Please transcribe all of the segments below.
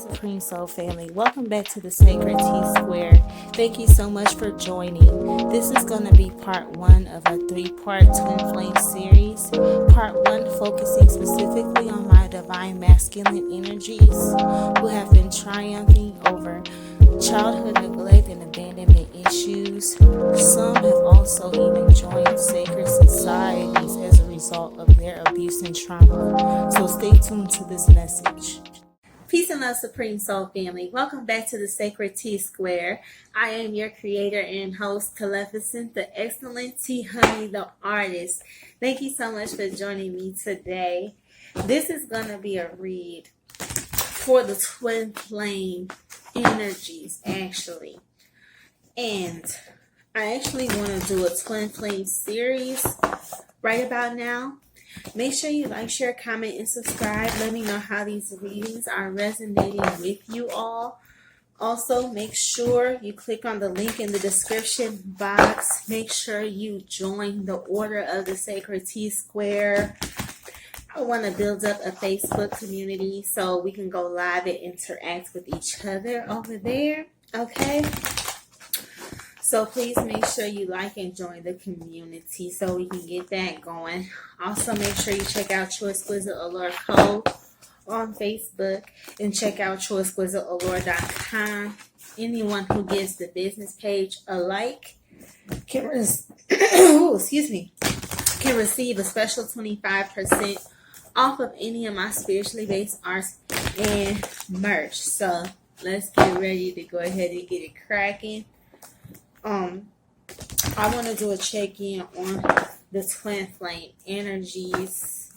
Supreme Soul family. Welcome back to the Sacred T-Square. Thank you so much for joining. This is going to be part 1 of a 3-part Twin Flame series. Part 1 focusing specifically on my divine masculine energies who have been triumphing over childhood neglect and abandonment issues. Some have also even joined sacred societies as a result of their abuse and trauma. So stay tuned to this message. Peace and love, Supreme Soul family. Welcome back to the Sacred T-Square. I am your creator and host, Maleficent, the excellent T Honey, the artist. Thank you so much for joining me today. This is going to be a read for the twin flame energies, actually. And I actually want to do a twin flame series right about now. Make sure you like, share, comment, and subscribe. Let me know how these readings are resonating with you all. Also, make sure you click on the link in the description box. Make sure you join the Order of the Sacred T-Square. I want to build up a Facebook community so we can go live and interact with each other over there. Okay? So please make sure you like and join the community so we can get that going. Also, make sure you check out True Exquisite Allure Code on Facebook and check out TrueExquisiteAllure.com. Anyone who gives the business page a like can receive a special 25% off of any of my spiritually based arts and merch. So let's get ready to go ahead and get it cracking. I want to do a check-in on the twin flame energies.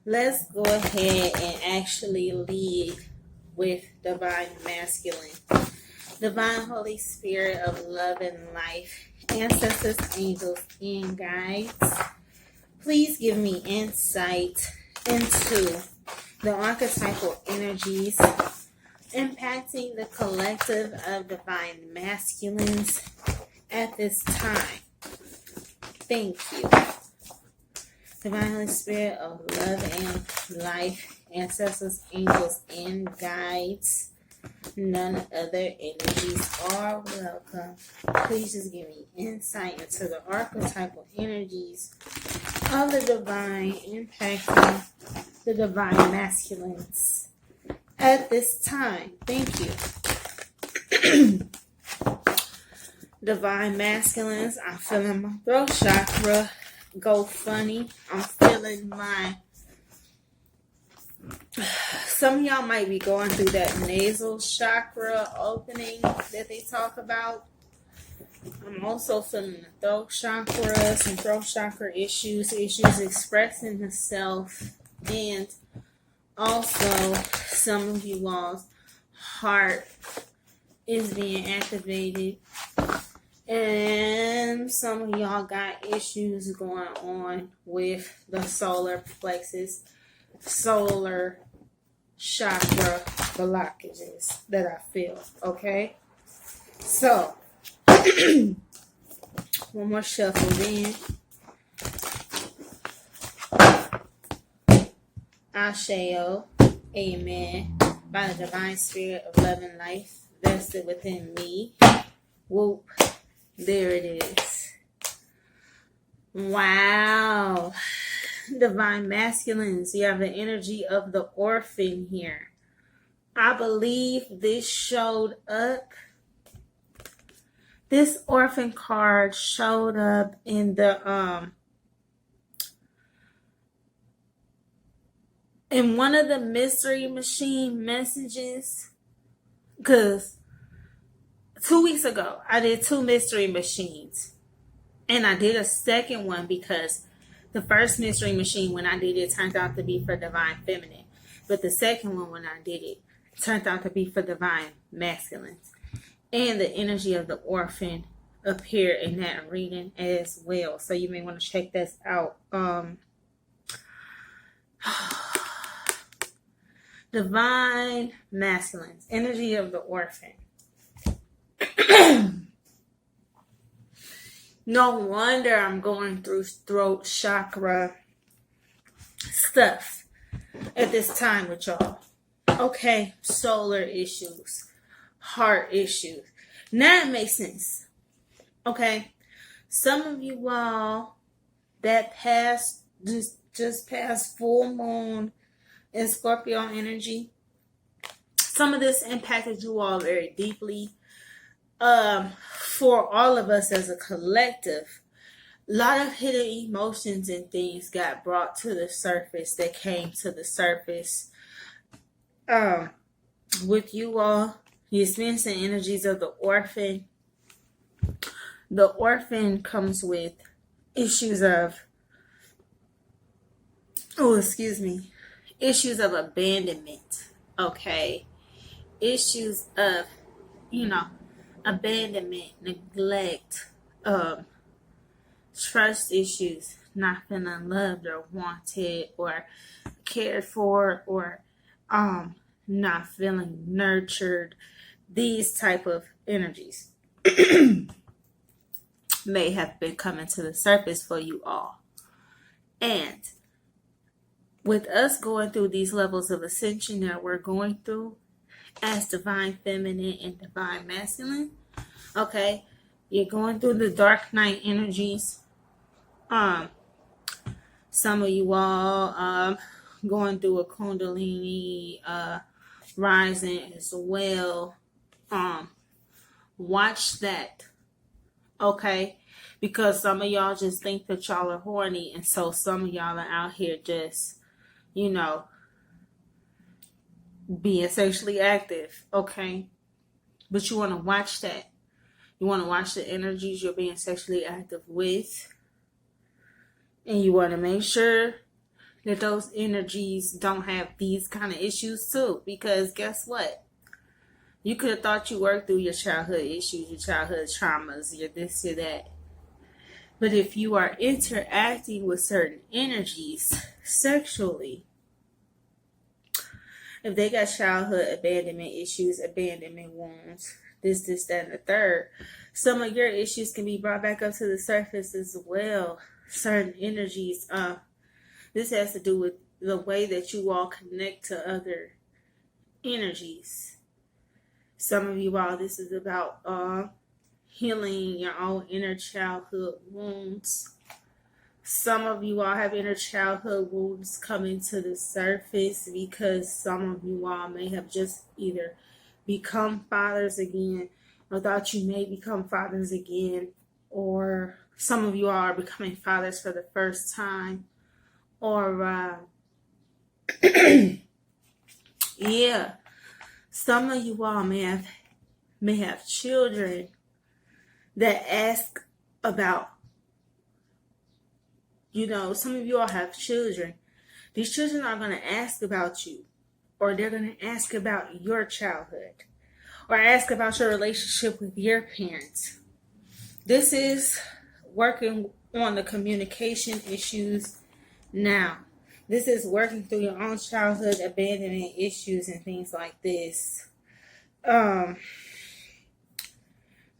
Let's go ahead and actually lead with divine masculine. Divine Holy Spirit of love and life, ancestors, angels, and guides, please give me insight into the archetypal energies impacting the collective of divine masculines at this time. Thank you. Divine Holy Spirit of love and life, ancestors, angels, and guides, none other energies are welcome. Please just give me insight into the archetypal energies of the divine impacting the divine masculines at this time. Thank you. Divine masculines, I'm feeling my throat chakra go funny. I'm feeling some of y'all might be going through that nasal chakra opening that they talk about. I'm also feeling the throat chakra, some throat chakra issues expressing the self, and also some of you all's heart is being activated. And some of y'all got issues going on with the solar plexus, solar chakra blockages that I feel. Okay? So, one more shuffle then. Asheo, amen. By the divine spirit of love and life vested within me. Whoop. There it is. Wow. Divine masculines. You have the energy of the orphan here. I believe this showed up. This orphan card showed up in the in one of the mystery machine messages. Because 2 weeks ago, I did 2 mystery machines. And I did a second one because the first mystery machine, when I did it, turned out to be for divine feminine. But the second one, when I did it, turned out to be for divine masculines. And the energy of the orphan appeared in that reading as well. So you may want to check this out. Divine masculines, energy of the orphan. No wonder I'm going through throat chakra stuff at this time with y'all. Okay, solar issues, heart issues. Now it makes sense. Okay, some of you all that just past full moon in Scorpio energy, some of this impacted you all very deeply. For all of us as a collective, a lot of hidden emotions and things got brought to the surface, that came to the surface. With you all, you experiencing energies of the orphan. The orphan comes with issues of, issues of abandonment. Okay, issues of, abandonment, neglect, trust issues, not feeling loved or wanted or cared for, or not feeling nurtured. These type of energies may have been coming to the surface for you all. And with us going through these levels of ascension that we're going through as divine feminine and divine masculine, okay, you're going through the dark night energies. Some of you all going through a Kundalini rising as well. Watch that, okay? Because some of y'all just think that y'all are horny, and so some of y'all are out here just, being sexually active, okay? But you want to watch that. You want to watch the energies you're being sexually active with. And you want to make sure that those energies don't have these kind of issues too. Because guess what? You could have thought you worked through your childhood issues, your childhood traumas, your this, your that. But if you are interacting with certain energies sexually, if they got childhood abandonment issues, abandonment wounds, this, that, and the third, some of your issues can be brought back up to the surface as well. Certain energies, this has to do with the way that you all connect to other energies. Some of you all, this is about healing your own inner childhood wounds. Some of you all have inner childhood wounds coming to the surface because some of you all may have just either become fathers again, or thought you may become fathers again, or some of you all are becoming fathers for the first time, or yeah, some of you all may have children that ask about, some of you all have children. These children are going to ask about you, or they're going to ask about your childhood, or ask about your relationship with your parents. This is working on the communication issues now. This is working through your own childhood abandonment issues and things like this.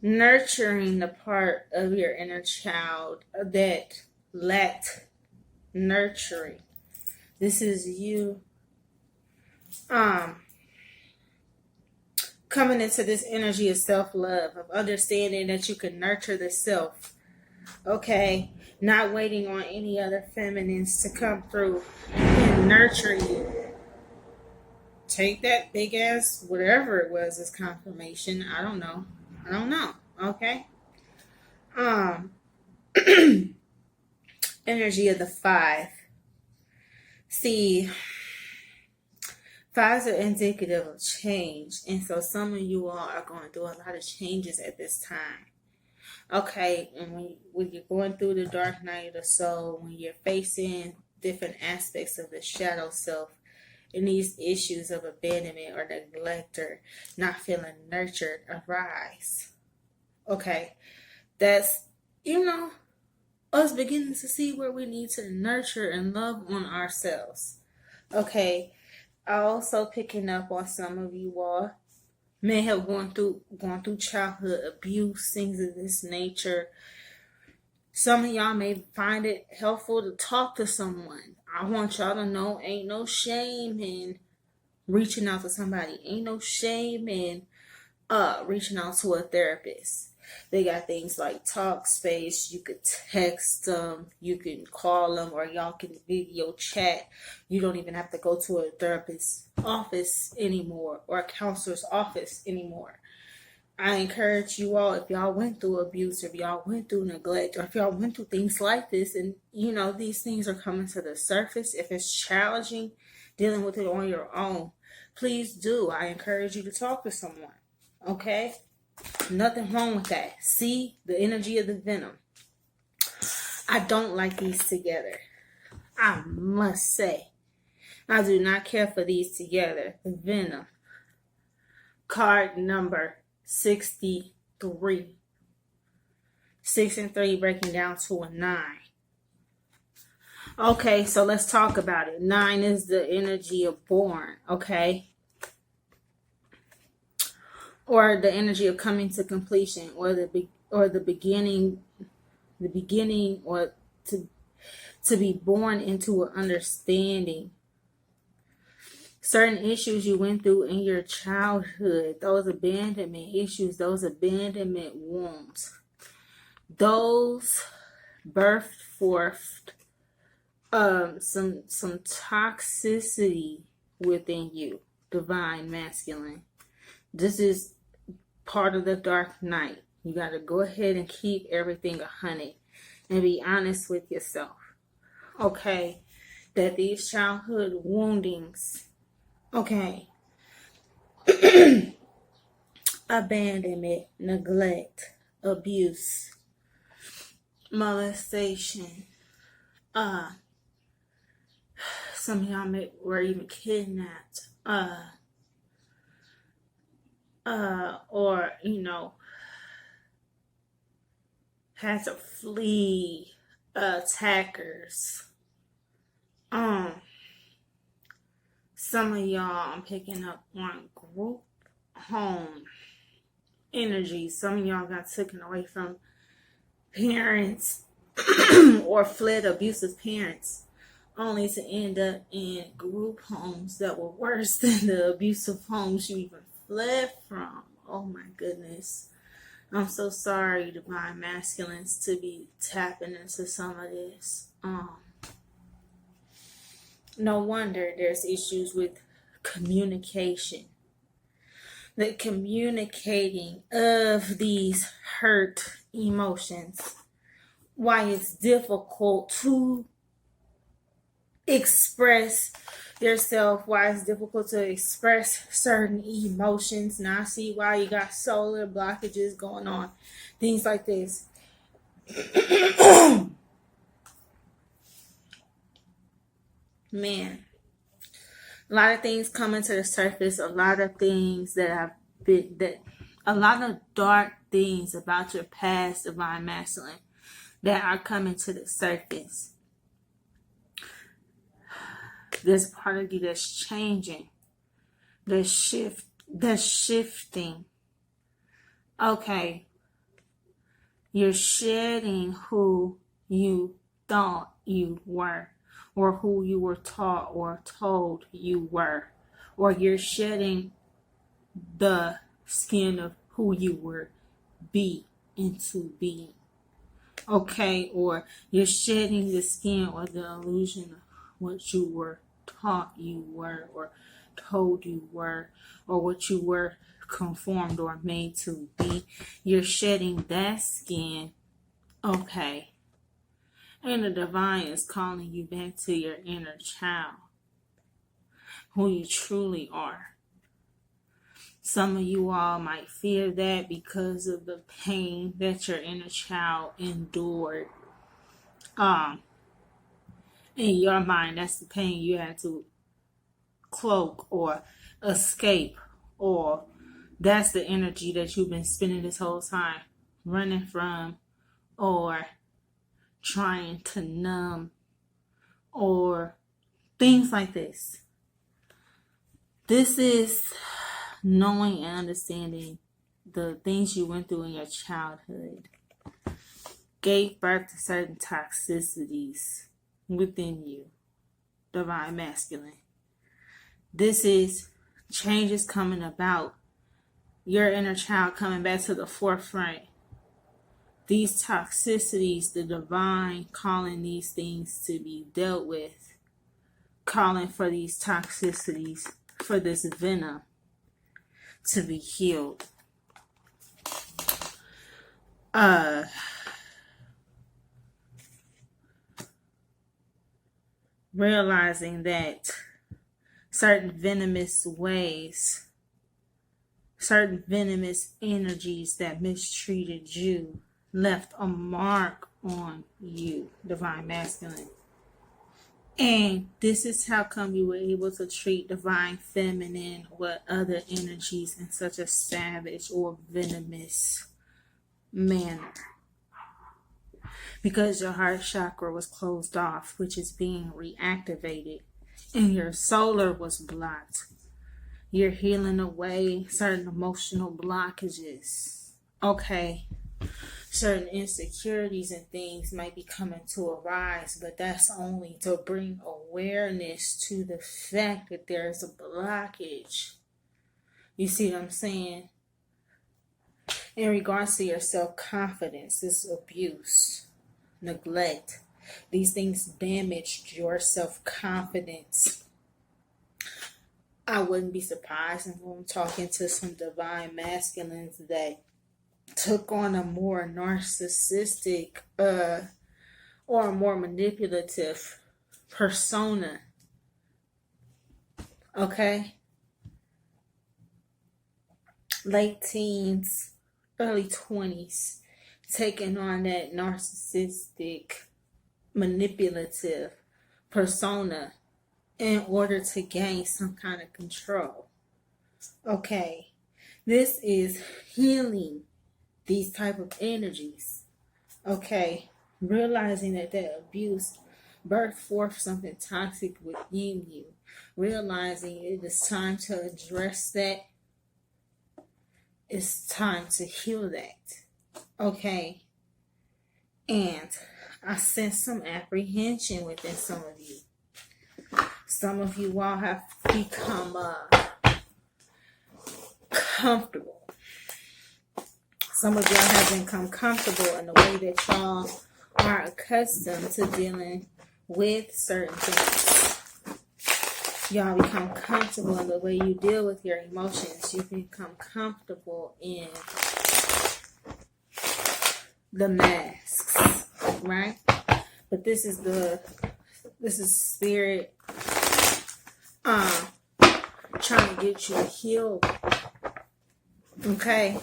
Nurturing the part of your inner child that lacked nurturing. This is you coming into this energy of self-love, of understanding that you can nurture the self. Okay, not waiting on any other feminines to come through and nurture you. Take that big ass, whatever it was, as confirmation. I don't know. Okay. Energy of the 5. See, 5s are indicative of change, and so some of you all are going through a lot of changes at this time. Okay, and when you're going through the dark night of the soul, when you're facing different aspects of the shadow self, and these issues of abandonment or neglect or not feeling nurtured arise. Okay, that's, us beginning to see where we need to nurture and love on ourselves. Okay, also picking up on some of you all may have gone through childhood abuse, things of this nature. Some of y'all may find it helpful to talk to someone. I want y'all to know ain't no shame in reaching out to somebody. Ain't no shame in reaching out to a therapist. They got things like talk space. You could text them, you can call them, or y'all can video chat. You don't even have to go to a therapist's office anymore or a counselor's office anymore. I encourage you all, if y'all went through abuse, if y'all went through neglect, or if y'all went through things like this, and these things are coming to the surface, if it's challenging dealing with it on your own, please do. I encourage you to talk to someone. Okay? Nothing wrong with that. See the energy of the venom. I don't like these together. I must say, I do not care for these together. The venom. Card number 63. 6 and 3 breaking down to a 9. Okay, so let's talk about it. 9 is the energy of born, okay? Or the energy of coming to completion, or the beginning, or to be born into an understanding. Certain issues you went through in your childhood, those abandonment issues, those abandonment wounds, those birthed forth some toxicity within you, divine masculine. This is part of the dark night. You got to go ahead and keep everything 100 and be honest with yourself. Okay, that these childhood woundings, okay, abandonment, neglect, abuse, molestation, some of y'all were even kidnapped, or had to flee attackers. Some of y'all, I'm picking up on group home energy. Some of y'all got taken away from parents or fled abusive parents, only to end up in group homes that were worse than the abusive homes you even fled from. Oh my goodness. I'm so sorry, divine masculines, to be tapping into some of this. No wonder there's issues with communication. The communicating of these hurt emotions. Why it's difficult to express yourself, why it's difficult to express certain emotions. Now I see why you got solar blockages going on, things like this. Man, a lot of things coming to the surface, a lot of things a lot of dark things about your past, divine masculine, that are coming to the surface. There's part of you that's changing. That's shifting. Okay. You're shedding who you thought you were, or who you were taught or told you were. Or you're shedding the skin of who you were into being. Okay, or you're shedding the skin or the illusion of what you were taught you were, or told you were, or what you were conformed or made to be. You're shedding that skin. Okay. And the divine is calling you back to your inner child, who you truly are. Some of you all might fear that because of the pain that your inner child endured. In your mind, that's the pain you had to cloak or escape, or that's the energy that you've been spending this whole time running from, or trying to numb, or things like this. This is knowing and understanding the things you went through in your childhood gave birth to certain toxicities within you, divine masculine. This is changes coming about, your inner child coming back to the forefront. These toxicities, the divine calling these things to be dealt with, calling for these toxicities, for this venom to be healed. Realizing that certain venomous ways, certain venomous energies that mistreated you left a mark on you, divine masculine. And this is how come you were able to treat divine feminine with other energies in such a savage or venomous manner. Because your heart chakra was closed off, which is being reactivated, and your solar was blocked. You're healing away certain emotional blockages. Okay. Certain insecurities and things might be coming to arise, but that's only to bring awareness to the fact that there's a blockage. You see what I'm saying? In regards to your self-confidence, this abuse, neglect, these things damaged your self-confidence. I wouldn't be surprised if I'm talking to some divine masculines that took on a more narcissistic or a more manipulative persona. Okay? Late teens, early 20s, taking on that narcissistic, manipulative persona in order to gain some kind of control. Okay? This is healing these type of energies. Okay, realizing that abuse birthed forth something toxic within you. Realizing it is time to address that. It's time to heal that. Okay. And I sense some apprehension within some of you. Some of you all have become comfortable. Some of y'all have become comfortable in the way that y'all are accustomed to dealing with certain things. Y'all become comfortable in the way you deal with your emotions. You become comfortable in the masks, right? But this is spirit trying to get you healed. Okay?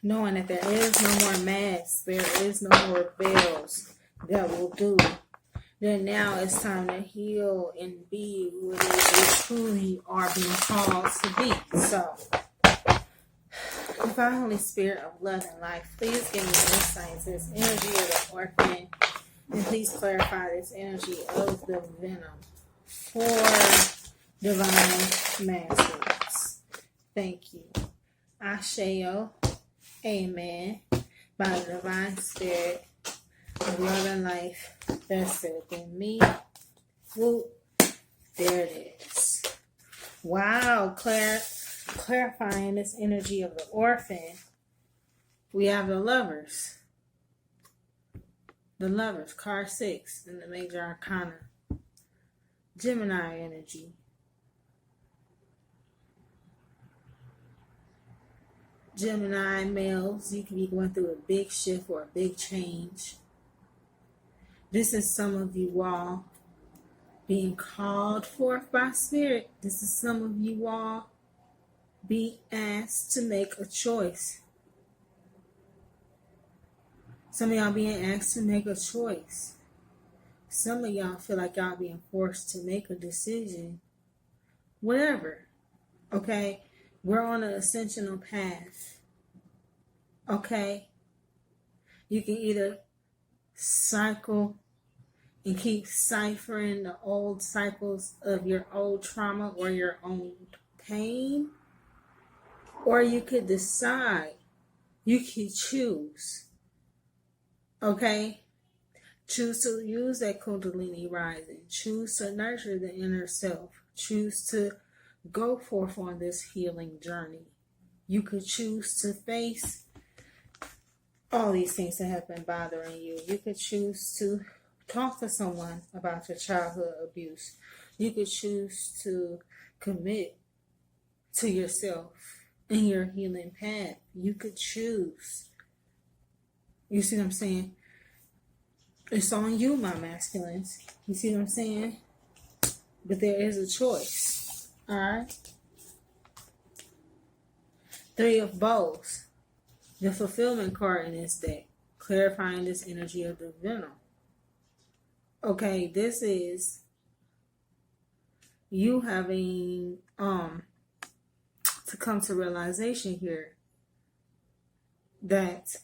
Knowing that there is no more masks, there is no more veils that will do. Then now it's time to heal and be who it is you truly are being called to be. So, Divine Holy Spirit of love and life, please give me insight into this energy of the orphan, and please clarify this energy of the venom for divine masculines. Thank you. Asheo. Amen. By the divine spirit of love and life that's within me. Whoop. There it is. Wow. Clarifying this energy of the orphan. We have the lovers. The lovers. Card 6 in the major arcana. Gemini energy. Gemini males, you can be going through a big shift or a big change. This is some of you all being called forth by spirit. This is some of you all being asked to make a choice. Some of y'all being asked to make a choice. Some of y'all feel like y'all being forced to make a decision. Whatever. Okay? We're on an ascensional path. Okay? You can either cycle and keep ciphering the old cycles of your old trauma or your own pain. Or you could decide. You can choose. Okay? Choose to use that Kundalini rising. Choose to nurture the inner self. Choose to go forth on this healing journey. You could choose to face all these things that have been bothering you. You could choose to talk to someone about your childhood abuse. You could choose to commit to yourself in your healing path. You could choose. You see what I'm saying? It's on you, my masculines. You see what I'm saying? But there is a choice. Alright? Three of Bowls. The fulfillment card in this deck. Clarifying this energy of the venom. Okay, this is you having to come to realization here that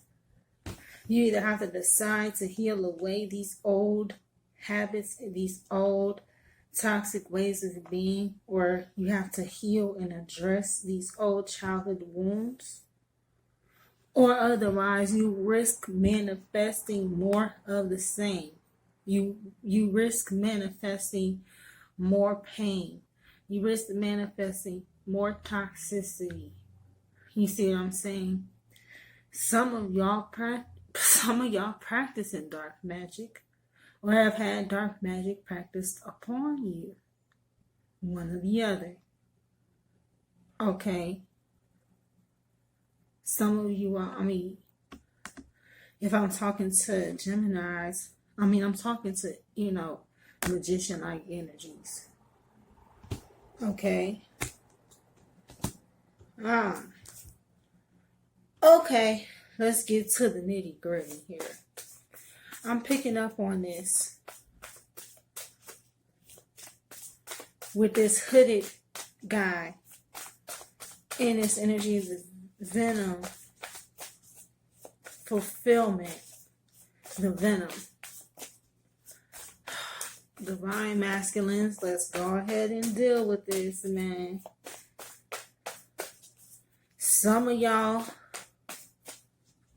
you either have to decide to heal away these old habits, these old toxic ways of being, or you have to heal and address these old childhood wounds, or otherwise you risk manifesting more of the same. You risk manifesting more pain. You risk manifesting more toxicity. You see what I'm saying? Some of y'all practicing dark magic, or have had dark magic practiced upon you. One or the other. Okay. Some of you are, if I'm talking to Geminis, I'm talking to, magician-like energies. Okay. Okay, let's get to the nitty-gritty here. I'm picking up on this with this hooded guy and this energy of the venom fulfillment. The venom. Divine masculines, let's go ahead and deal with this, man. Some of y'all,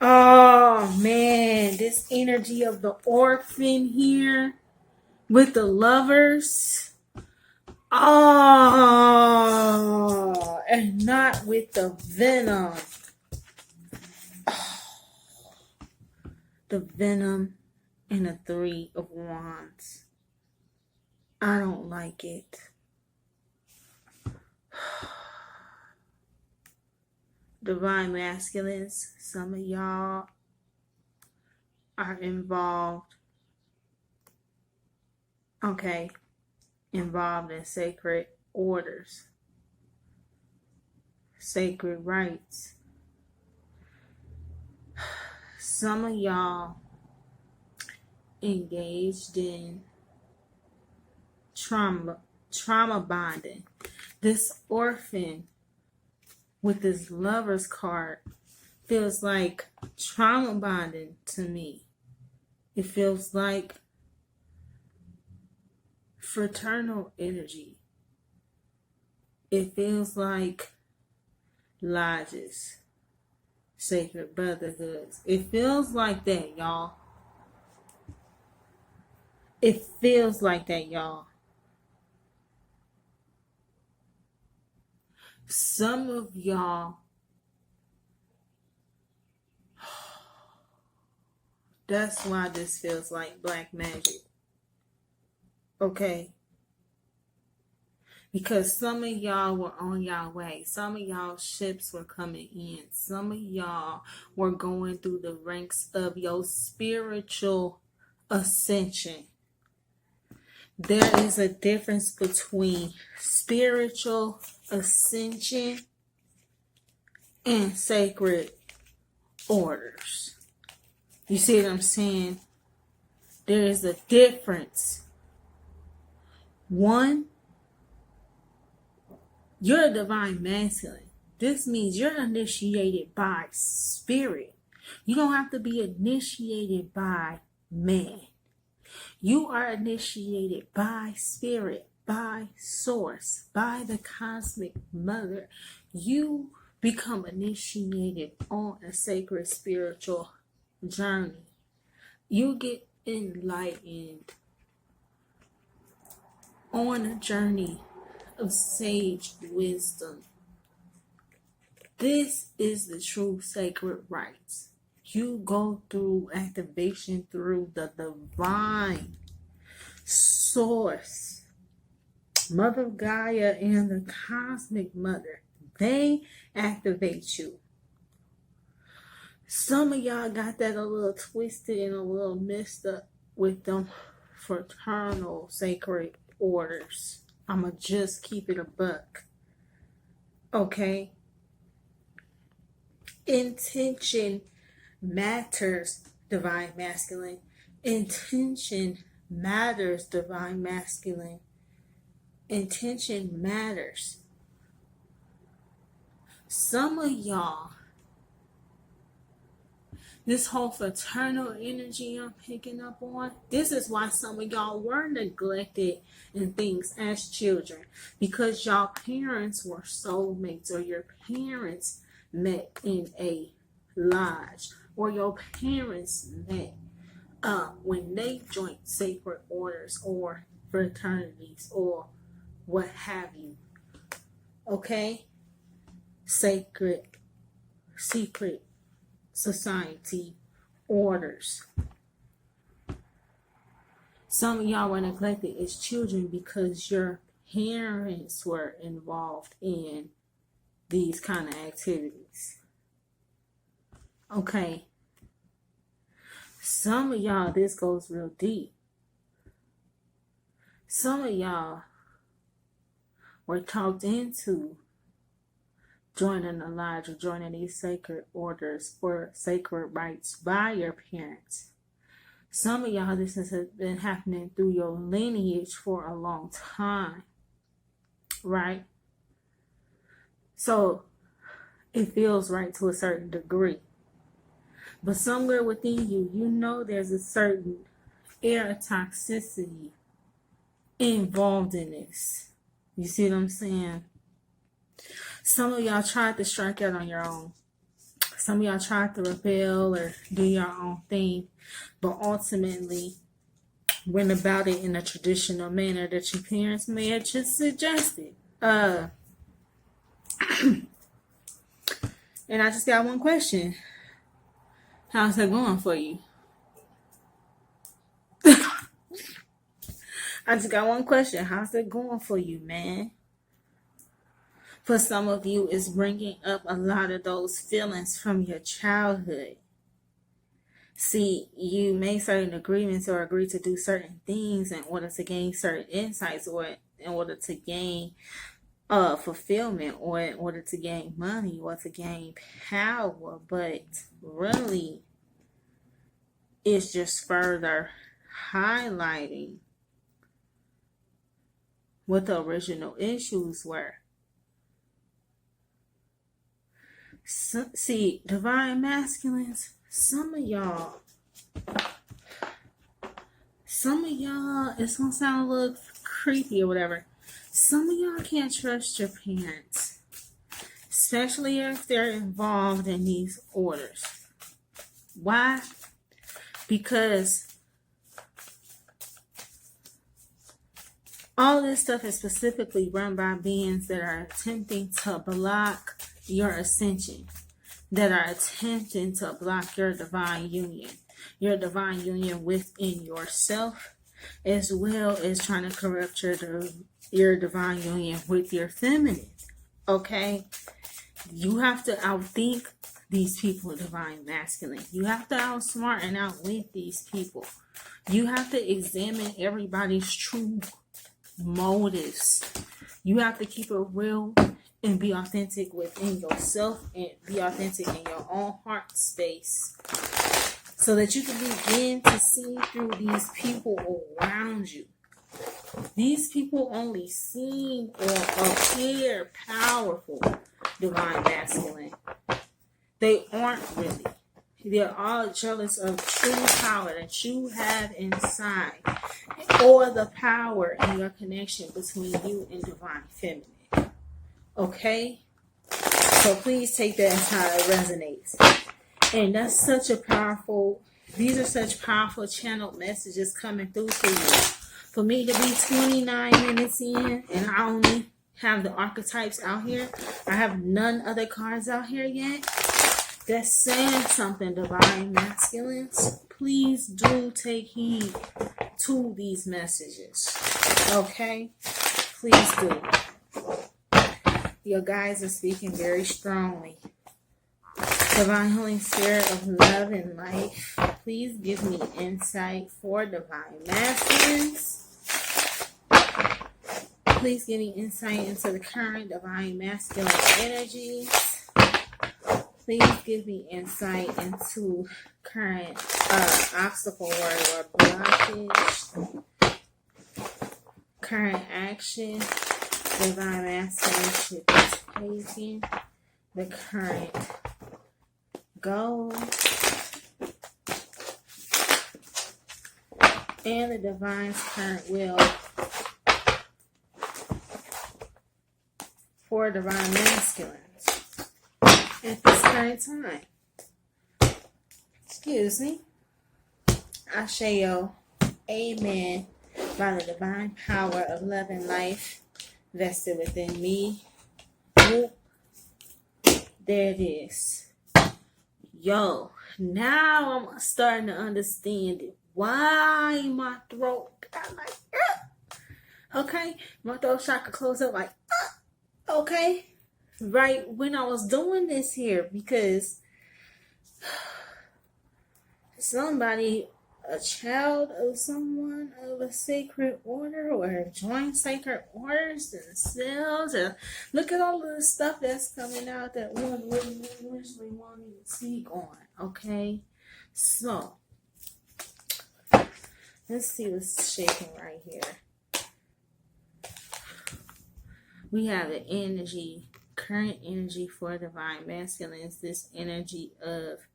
oh man, this energy of the orphan here with the lovers. Oh, and not with the venom. Oh, the venom and the Three of Wands. I don't like it. Divine masculines, some of y'all are involved. Okay. Involved in sacred orders. Sacred rites. Some of y'all engaged in trauma bonding. This orphan with this lover's card feels like trauma bonding to me. It feels like fraternal energy. It feels like lodges, sacred brotherhoods. It feels like that, y'all. It feels like that, y'all. Some of y'all, that's why this feels like black magic. Okay? Because some of y'all were on y'all way. Some of y'all ships were coming in. Some of y'all were going through the ranks of your spiritual ascension. There is a difference between spiritual ascension and sacred orders. You see what I'm saying? There is a difference. One, you're a divine masculine. This means you're initiated by spirit. You don't have to be initiated by man. You are initiated by spirit, by source, by the cosmic mother. You become initiated on a sacred spiritual journey. You get enlightened on a journey of sage wisdom. This is the true sacred rites. You go through activation through the divine source, Mother Gaia and the cosmic mother. They activate you. Some of y'all got that a little twisted and a little messed up with them fraternal sacred orders. I'ma just keep it a buck. Okay? Intention matters, divine masculine. Intention matters, divine masculine. Intention matters. Some of y'all, this whole fraternal energy I'm picking up on, this is why some of y'all were neglected in things as children, because y'all parents were soulmates, or your parents met in a lodge, or your parents met when they joined sacred orders or fraternities or what have you. Okay? Sacred, secret society orders. Some of y'all were neglected as children because your parents were involved in these kind of activities. Okay. Some of y'all, this goes real deep. Some of y'all were talked into joining a lodge or joining these sacred orders for sacred rites by your parents. Some of y'all, this has been happening through your lineage for a long time, right? So it feels right to a certain degree. But somewhere within you, you know there's a certain air of toxicity involved in this. You see what I'm saying? Some of y'all tried to strike out on your own. Some of y'all tried to rebel or do your own thing, but ultimately went about it in a traditional manner that your parents may have just suggested. And I just got one question. How's that going for you? I just got one question. How's that going for you, man? For some of you, it's bringing up a lot of those feelings from your childhood. See, you made certain agreements or agreed to do certain things in order to gain certain insights, or in order to gain fulfillment, or in order to gain money, or to gain power. But really, it's just further highlighting what the original issues were. So, see, divine masculines, some of y'all, it's gonna sound a little creepy or whatever. Some of y'all can't trust your parents, especially if they're involved in these orders. Why? Because all this stuff is specifically run by beings that are attempting to block your ascension, that are attempting to block your divine union within yourself, as well as trying to corrupt your divine union with your feminine. Okay? You have to outthink these people, divine masculine. You have to outsmart and outwit these people. You have to examine everybody's true motives. You have to keep it real and be authentic within yourself, and be authentic in your own heart space, so that you can begin to see through these people around you. These people only seem or appear powerful, divine masculine. They aren't really. They're all jealous of true power that you have inside, or the power in your connection between you and divine feminine. Okay? So please take that as how it resonates. And that's such a powerful, these are such powerful channeled messages coming through for you. For me to be 29 minutes in and I only have the archetypes out here. I have none other cards out here yet that's saying something, divine masculines. Please do take heed to these messages. Okay? Please do. Your guides are speaking very strongly. Divine Healing Spirit of love and life, please give me insight for divine masculines. Please give me insight into the current divine masculine energies. Please give me insight into current obstacle or blockage. Current action divine masculine should be taking. The current goal. And the divine's current will for divine masculines at this current time. Excuse me. Asheo. Amen. By the divine power of love and life vested within me. Whoop. There it is. Yo, now I'm starting to understand it. Why my throat got like, okay, my throat chakra closed up like, okay, right when I was doing this here, because somebody, a child of someone of a sacred order or joined sacred orders themselves, and look at all of the stuff that's coming out that one wouldn't originally want me to speak on. Okay, so let's see what's shaking right here. We have the energy, current energy for divine masculines. This energy of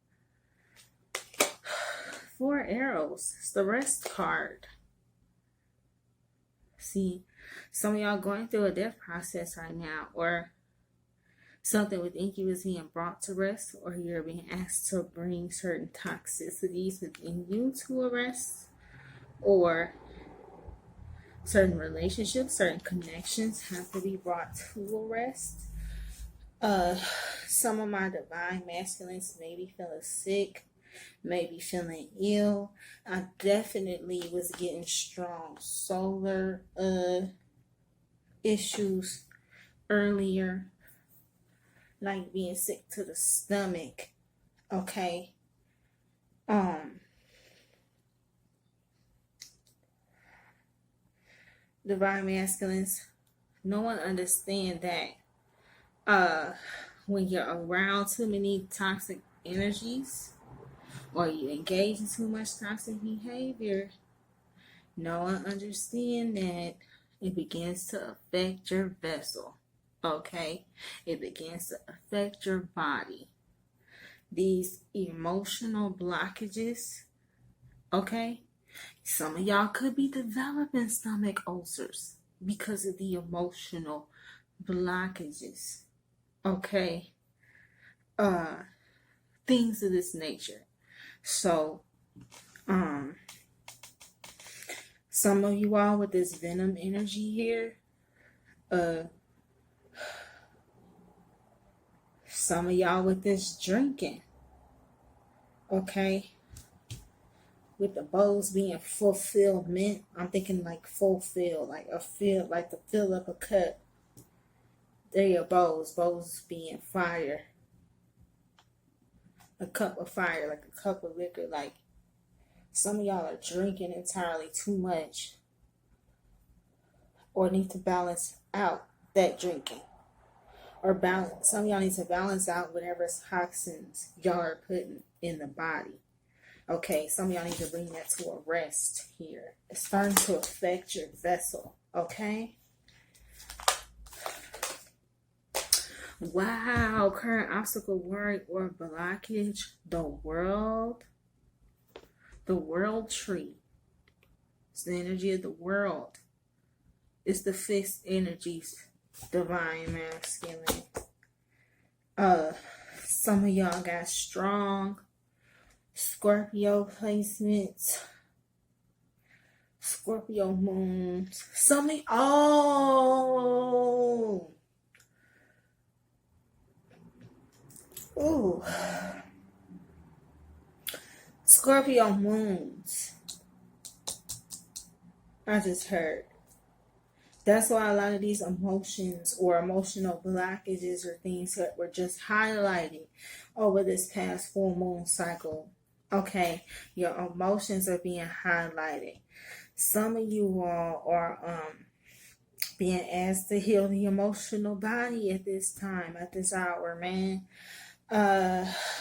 4 arrows. It's the rest card. See, some of y'all going through a death process right now, or something within you is being brought to rest, or you're being asked to bring certain toxicities within you to a rest, or certain relationships, certain connections have to be brought to a rest. Some of my divine masculines may be feeling sick, maybe feeling ill. I definitely was getting strong solar issues earlier, like being sick to the stomach. Okay. Divine masculines, no one understand that when you're around too many toxic energies, or you engage in too much toxic behavior, no one understand that it begins to affect your vessel. Okay? It begins to affect your body. These emotional blockages, okay? Some of y'all could be developing stomach ulcers because of the emotional blockages. Okay? Things of this nature. So, some of you all with this venom energy here, some of y'all with this drinking, okay, with the bowls being fulfillment, I'm thinking like fulfill, like a fill, like to fill up a cup. There your bowls being fire. A cup of fire, like a cup of liquor. Like some of y'all are drinking entirely too much, or need to balance out that drinking, or balance. Some of y'all need to balance out whatever toxins y'all are putting in the body. Okay, some of y'all need to bring that to a rest here. It's starting to affect your vessel. Okay. Wow, current obstacle, worry, or blockage, the world tree. It's the energy of the world. It's the fixed energies, divine masculine. Some of y'all got strong Scorpio placements. Scorpio moons. Oh. Ooh. Scorpio moons. I just heard. That's why a lot of these emotions or emotional blockages or things that were just highlighting over this past full moon cycle. Okay, your emotions are being highlighted. Some of you all are being asked to heal the emotional body at this time, at this hour, man.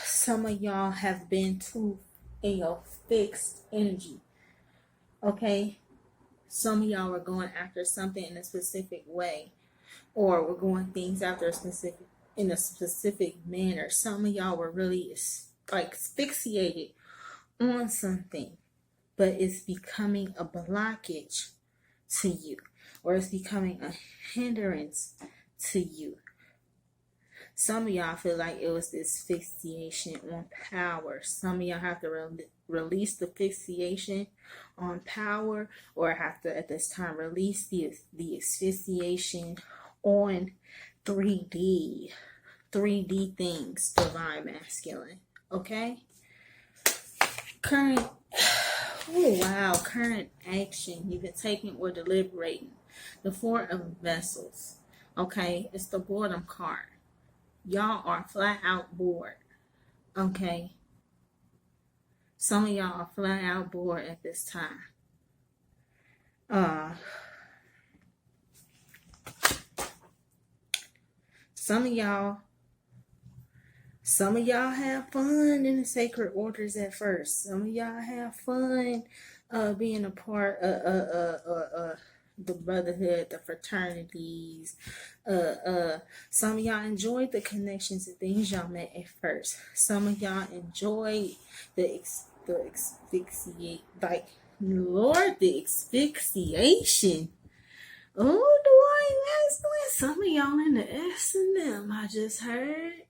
Some of y'all have been too in your fixed energy. Okay? Some of y'all were going after something in a specific way, or were going things after in a specific manner. Some of y'all were really like asphyxiated on something, but it's becoming a blockage to you, or it's becoming a hindrance to you. Some of y'all feel like it was this fixation on power. Some of y'all have to release the fixation on power, or have to at this time release the asphyxiation on 3D things, divine masculine. Okay? Current action you've been taking or deliberating. The Four of Vessels. Okay? It's the boredom card. Y'all are flat out bored. Okay? Some of y'all are flat out bored at this time. Some of y'all have fun in the sacred orders at first. Some of y'all have fun being a part of the brotherhood, the fraternities. Some of y'all enjoyed the connections and things y'all met at first. Some of y'all enjoyed the asphyxiation. Oh, some of y'all in the S&M, I just heard.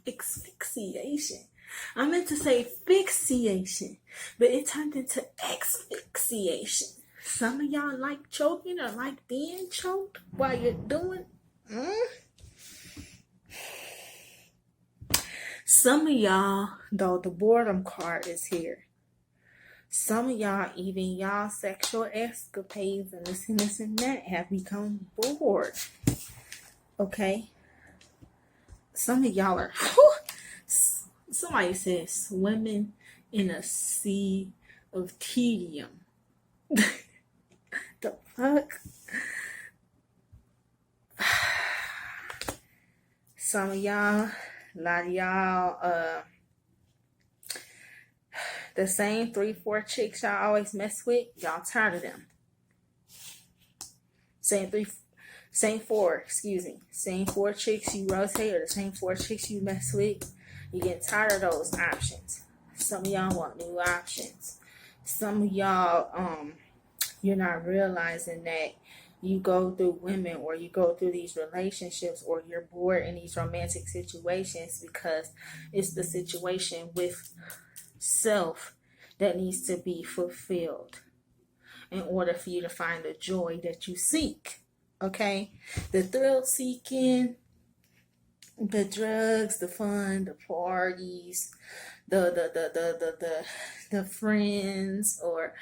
Asphyxiation. I meant to say fixation, but it turned into asphyxiation. Some of y'all like choking or like being choked while you're doing. Some of y'all, though, the boredom card is here. Some of y'all, even y'all sexual escapades and this and that have become bored. Okay? Some of y'all are, somebody said, swimming in a sea of tedium. The fuck? Some of y'all, a lot of y'all, the same 3-4 chicks y'all always mess with, y'all tired of them. Same 4 chicks you rotate, or the same 4 chicks you mess with, you get tired of those options. Some of y'all want new options. Some of y'all, you're not realizing that you go through women, or you go through these relationships, or you're bored in these romantic situations because it's the situation with self that needs to be fulfilled in order for you to find the joy that you seek. Okay? The thrill seeking, the drugs, the fun, the parties, the friends, or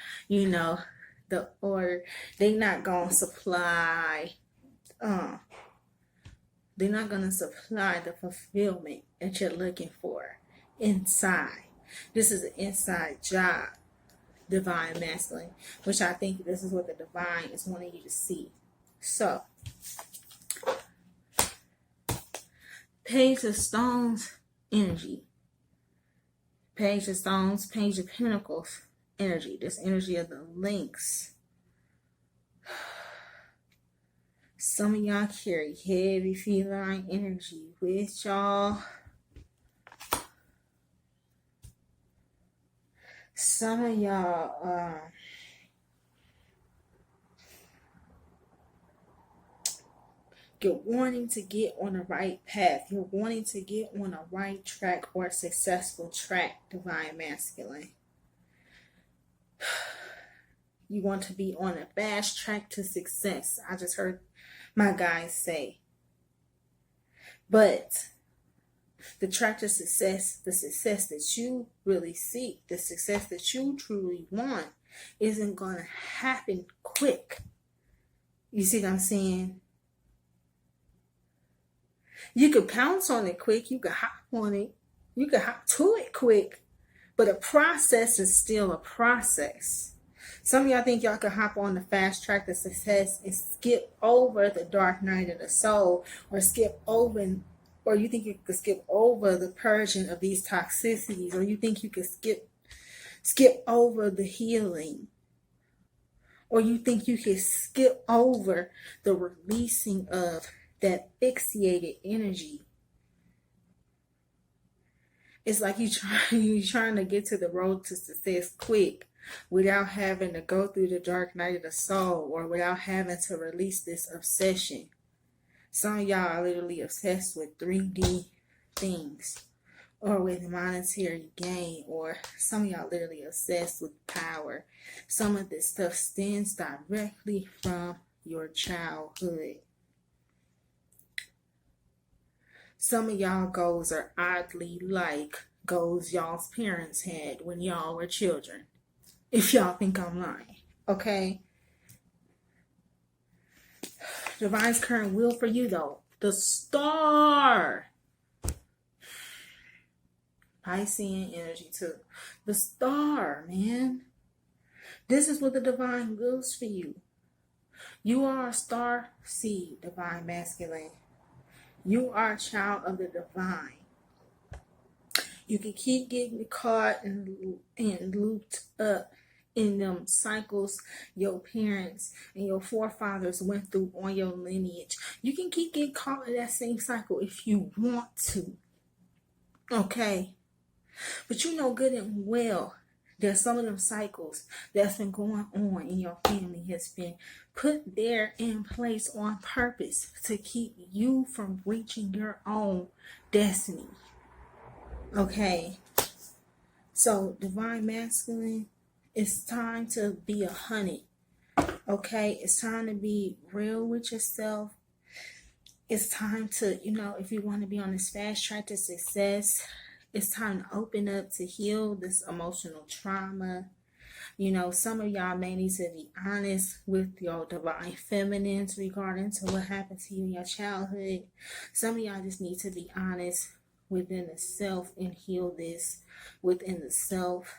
or they not gonna supply they're not gonna supply the fulfillment that you're looking for inside. This is an inside job, divine masculine, which I think this is what the divine is wanting you to see. So, Page of Stones energy. Page of Stones, Page of Pentacles energy. This energy of the links. Some of y'all carry heavy feline energy with y'all. Some of y'all you're wanting to get on the right path. You're wanting to get on a right track or a successful track, divine masculine. You want to be on a fast track to success. I just heard my guys say. But the track to success, the success that you really seek, the success that you truly want, isn't going to happen quick. You see what I'm saying? You could pounce on it quick. You could hop on it. You could hop to it quick. But a process is still a process. Some of y'all think y'all could hop on the fast track to success and skip over the dark night of the soul, or skip over, or you think you could skip over the purging of these toxicities, or you think you could skip over the healing, or you think you could skip over the releasing of that fixated energy. It's like you trying to get to the road to success quick without having to go through the dark night of the soul, or without having to release this obsession. Some of y'all are literally obsessed with 3D things, or with monetary gain, or some of y'all literally obsessed with power. Some of this stuff stems directly from your childhood. Some of y'all goals are oddly like goals y'all's parents had when y'all were children. If y'all think I'm lying, okay? Divine's current will for you, though. The star. Piscean energy, too. The star, man. This is what the divine wills for you. You are a star seed, divine masculine. You are a child of the divine. You can keep getting caught and looped up in them cycles your parents and your forefathers went through on your lineage. You can keep getting caught in that same cycle if you want to. Okay? But you know good and well that some of them cycles that's been going on in your family has been put there in place on purpose to keep you from reaching your own destiny. Okay? So, divine masculine, it's time to be 100. Okay? It's time to be real with yourself. It's time to, if you want to be on this fast track to success, it's time to open up to heal this emotional trauma. Some of y'all may need to be honest with your divine feminines regarding to what happened to you in your childhood. Some of y'all just need to be honest within the self and heal this within the self.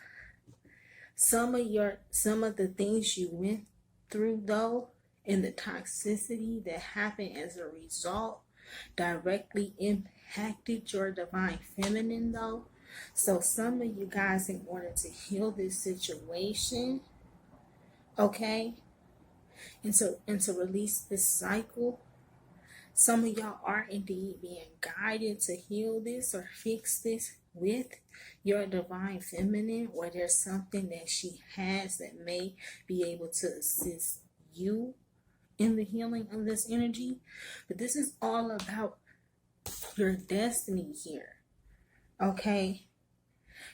Some of the things you went through, though, and the toxicity that happened as a result directly impacted your divine feminine, though. So some of you guys, in order to heal this situation, okay, and to release this cycle, some of y'all are indeed being guided to heal this or fix this with your divine feminine, or there's something that she has that may be able to assist you in the healing of this energy. But this is all about your destiny here. Okay?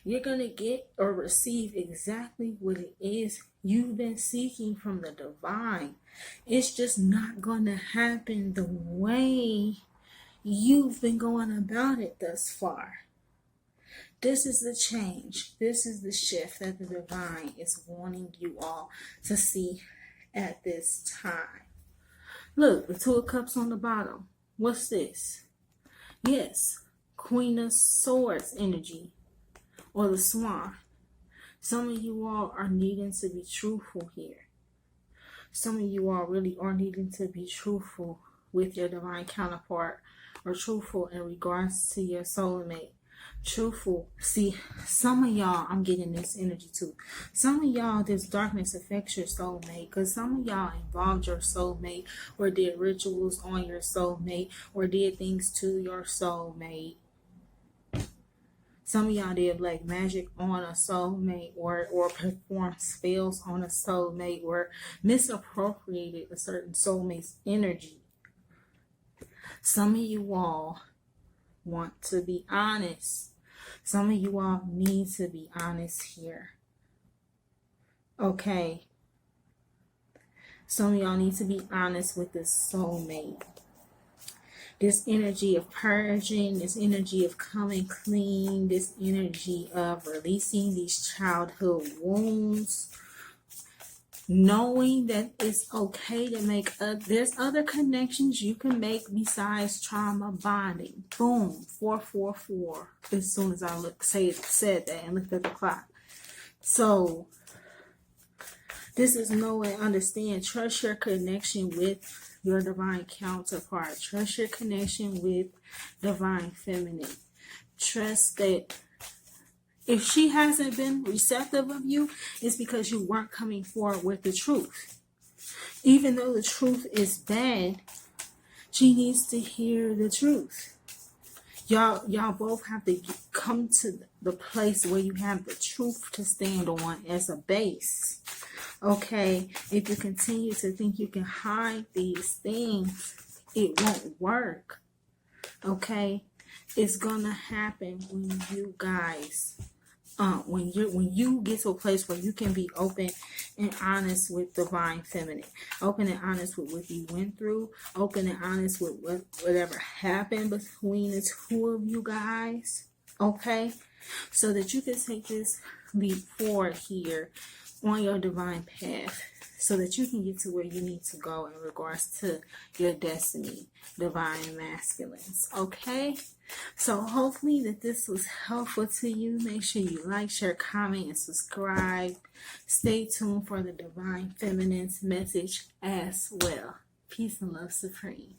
You're going to get or receive exactly what it is you've been seeking from the divine. It's just not going to happen the way you've been going about it thus far. This is the change. This is the shift that the divine is wanting you all to see at this time. Look, the Two of Cups on the bottom. What's this? Yes, Queen of Swords energy, or the Swan. Some of you all are needing to be truthful here. Some of you all really are needing to be truthful with your divine counterpart, or truthful in regards to your soulmate. Truthful. See, some of y'all, I'm getting this energy too. Some of y'all, this darkness affects your soulmate, because some of y'all involved your soulmate, or did rituals on your soulmate, or did things to your soulmate. Some of y'all did black magic on a soulmate, or performed spells on a soulmate, or misappropriated a certain soulmate's energy. Some of you all want to be honest. Some of you all need to be honest here. Okay. Some of y'all need to be honest with this soulmate. This energy of purging, this energy of coming clean, this energy of releasing these childhood wounds, knowing that it's okay to make there's other connections you can make besides trauma bonding. Boom, 444. As soon as I said that and looked at the clock. So this is know and understand. Trust your connection with your divine counterpart. Trust your connection with divine feminine. Trust that if she hasn't been receptive of you, it's because you weren't coming forward with the truth. Even though the truth is bad, she needs to hear the truth. Y'all both have to come to the place where you have the truth to stand on as a base. Okay, if you continue to think you can hide these things, it won't work. Okay, it's gonna happen when you guys, when you get to a place where you can be open and honest with divine feminine, open and honest with what you went through, open and honest with whatever happened between the two of you guys. Okay, so that you can take this leap forward here on your divine path, so that you can get to where you need to go in regards to your destiny, divine masculines. Okay, so hopefully that this was helpful to you. Make sure you like, share, comment, and subscribe. Stay tuned for the divine feminine's message as well. Peace and love supreme.